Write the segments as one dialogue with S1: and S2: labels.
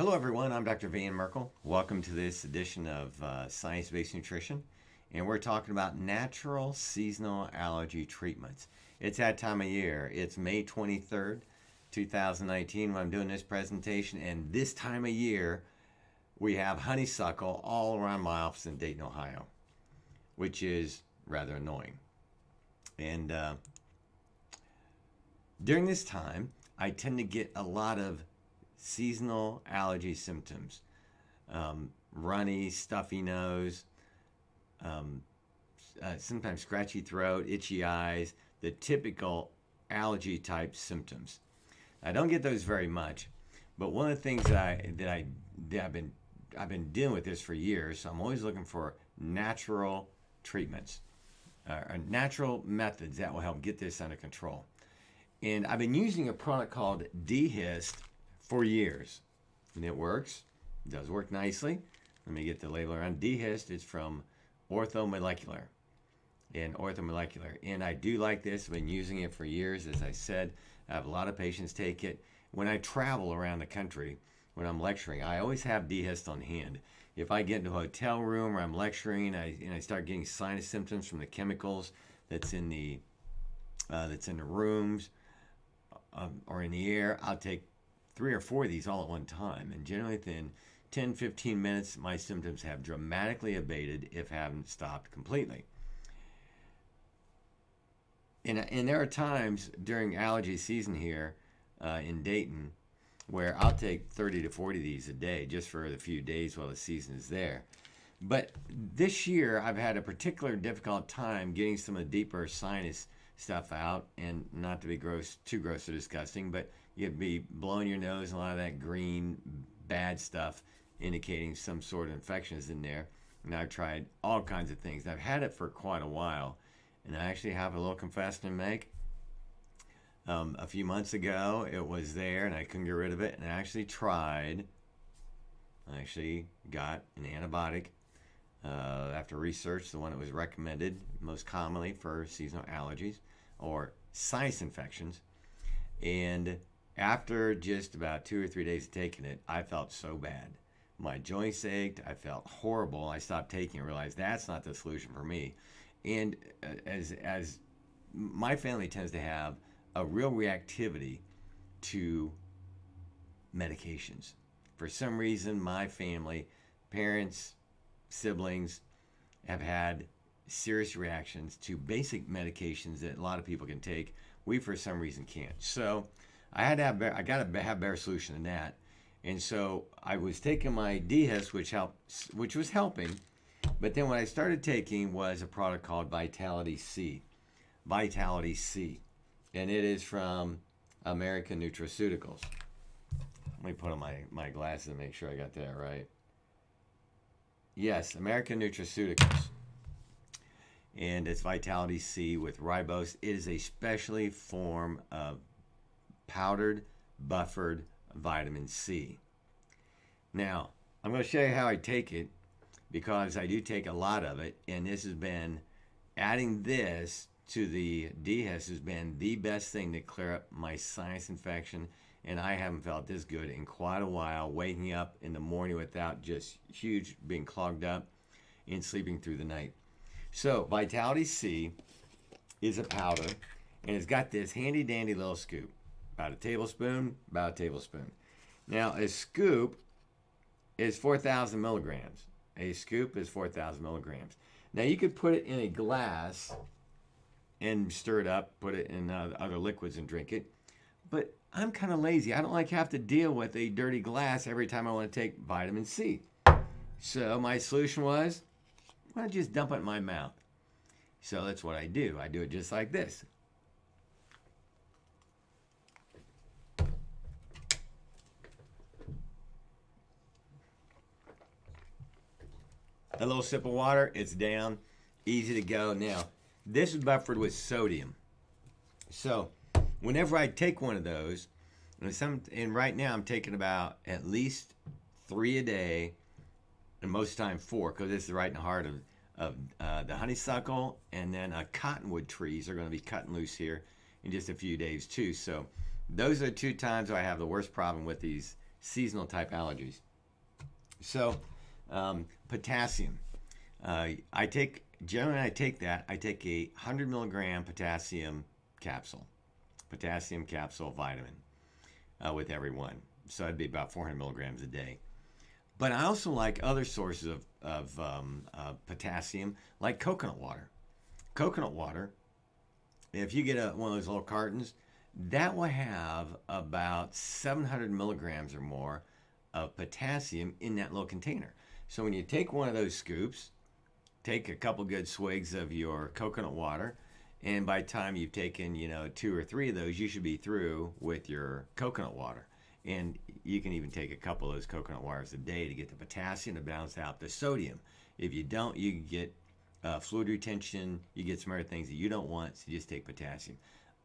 S1: Hello everyone, I'm Dr. Van Merkle. Welcome to this edition of Science-Based Nutrition, and we're talking about natural seasonal allergy treatments. It's that time of year. It's May 23rd, 2019 when I'm doing this presentation, and this time of year we have honeysuckle all around my office in Dayton, Ohio, which is rather annoying. And during this time, I tend to get a lot of seasonal allergy symptoms. Runny, stuffy nose, sometimes scratchy throat, itchy eyes, the typical allergy type symptoms. I don't get those very much, but one of the things I've been dealing with this for years, so I'm always looking for natural treatments, natural methods that will help get this under control. And I've been using a product called Dehist for years, and it works. It does work nicely. Let me get the label around. Dehist is from Orthomolecular, and I do like this. I've been using it for years. As I said, I have a lot of patients take it. When I travel around the country, when I'm lecturing, I always have Dehist on hand. If I get into a hotel room or I'm lecturing and I start getting sinus symptoms from the chemicals that's in the rooms or in the air, I'll take 3 or 4 of these all at one time, and generally within 10-15 minutes my symptoms have dramatically abated if haven't stopped completely. And there are times during allergy season here in Dayton where I'll take 30 to 40 of these a day just for the few days while the season is there. But this year I've had a particular difficult time getting some of the deeper sinus stuff out, and not to be too gross or disgusting, but you'd be blowing your nose, a lot of that green bad stuff indicating some sort of infection is in there. And I've tried all kinds of things. I've had it for quite a while, and I actually have a little confession to make. A few months ago it was there and I couldn't get rid of it, and I actually got an antibiotic after research, the one that was recommended most commonly for seasonal allergies or sinus infections. And after just about 2 or 3 days of taking it, I felt so bad. My joints ached. I felt horrible. I stopped taking it, realized that's not the solution for me. And as my family tends to have a real reactivity to medications. For some reason, my family, parents, siblings, have had serious reactions to basic medications that a lot of people can take. We, for some reason, can't. So I got to have a better solution than that. And so I was taking my Dehist, which was helping. But then what I started taking was a product called Vitality C. Vitality C. And it is from American Nutraceuticals. Let me put on my glasses and make sure I got that right. Yes, American Nutraceuticals. And it's Vitality C with ribose. It is a specially form of powdered, buffered vitamin C. Now, I'm going to show you how I take it, because I do take a lot of it, and this has been, adding this to the Dehist has been the best thing to clear up my sinus infection, and I haven't felt this good in quite a while, waking up in the morning without just huge being clogged up and sleeping through the night. So Vitality C is a powder, and it's got this handy dandy little scoop, about a tablespoon. Now a scoop is 4,000 milligrams. A scoop is 4,000 milligrams. Now you could put it in a glass and stir it up, put it in other liquids and drink it. But I'm kind of lazy. I don't like have to deal with a dirty glass every time I want to take vitamin C. So my solution was, why don't you just dump it in my mouth? So that's what I do. I do it just like this. A little sip of water, it's down, easy to go. Now, this is buffered with sodium. So whenever I take one of those, and right now I'm taking about at least 3 a day, and most of the time 4, because this is right in the heart of the honeysuckle, and then cottonwood trees are going to be cutting loose here in just a few days too. So those are the 2 times I have the worst problem with these seasonal type allergies. So, potassium. I take a 100 milligram potassium capsule vitamin with every one. So it'd be about 400 milligrams a day. But I also like other sources of potassium, like coconut water. Coconut water, if you get one of those little cartons, that will have about 700 milligrams or more of potassium in that little container. So when you take one of those scoops, take a couple good swigs of your coconut water, and by the time you've taken, 2 or 3 of those, you should be through with your coconut water. And you can even take a couple of those coconut waters a day to get the potassium to balance out the sodium. If you don't, you get fluid retention, you get some other things that you don't want, so just take potassium.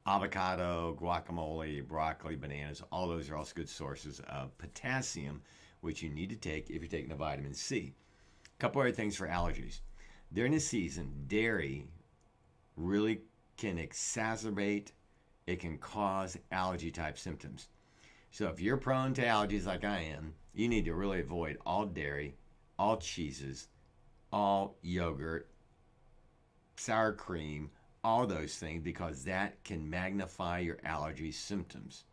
S1: Avocado, guacamole, broccoli, bananas, all those are also good sources of potassium, which you need to take if you're taking the vitamin C. A couple other things for allergies. During the season, dairy really can exacerbate, it can cause allergy type symptoms. So if you're prone to allergies like I am, you need to really avoid all dairy, all cheeses, all yogurt, sour cream, all those things, because that can magnify your allergy symptoms.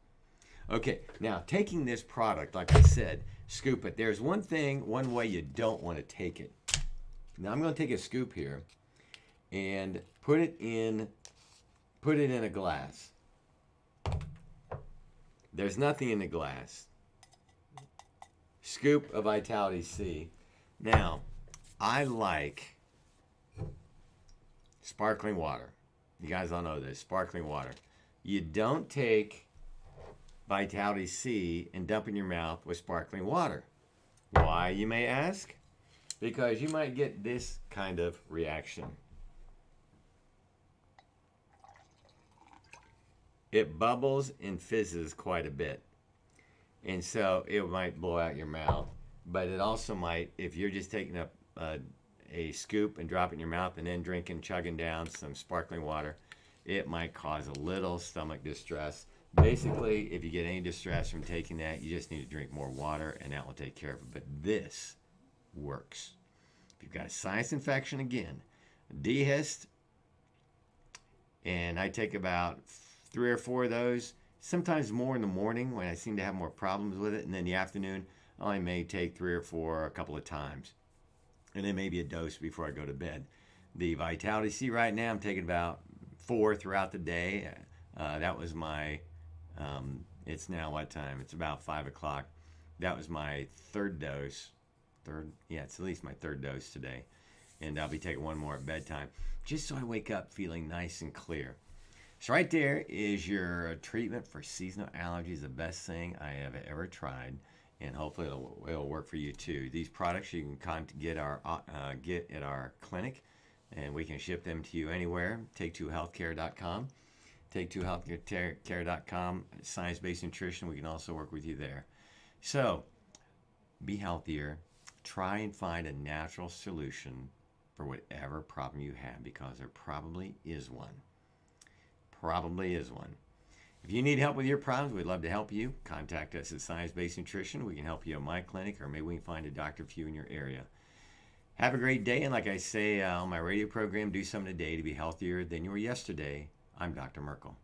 S1: Okay, now taking this product, like I said, scoop it. There's one way you don't want to take it. Now I'm going to take a scoop here and put it in a glass. There's nothing in the glass. Scoop of Vitality C. Now, I like sparkling water. You guys all know this, sparkling water. You don't take Vitality C and dump in your mouth with sparkling water. Why, you may ask? Because you might get this kind of reaction. It bubbles and fizzes quite a bit. And so it might blow out your mouth. But it also might, if you're just taking a scoop and dropping it in your mouth and then chugging down some sparkling water, it might cause a little stomach distress. Basically, if you get any distress from taking that, you just need to drink more water and that will take care of it. But this works. If you've got a sinus infection, again, dehist, and I take about 3 or 4 of those, sometimes more in the morning when I seem to have more problems with it, and then in the afternoon I may take 3 or 4 a couple of times, and then maybe a dose before I go to bed. The Vitality C right now, I'm taking about 4 throughout the day. That was my, it's now what time? It's about 5 o'clock. That was my 3rd dose. It's at least my 3rd dose today. And I'll be taking 1 more at bedtime, just so I wake up feeling nice and clear. So right there is your treatment for seasonal allergies, the best thing I have ever tried, and hopefully it'll work for you too. These products you can get at our clinic, and we can ship them to you anywhere. Take2healthcare.com, Take2healthcare.com, science-based nutrition. We can also work with you there. So be healthier. Try and find a natural solution for whatever problem you have, because there probably is one. If you need help with your problems, we'd love to help you. Contact us at Science Based Nutrition. We can help you at my clinic, or maybe we can find a doctor for you in your area. Have a great day, and like I say on my radio program, do something today to be healthier than you were yesterday. I'm Dr. Merkle.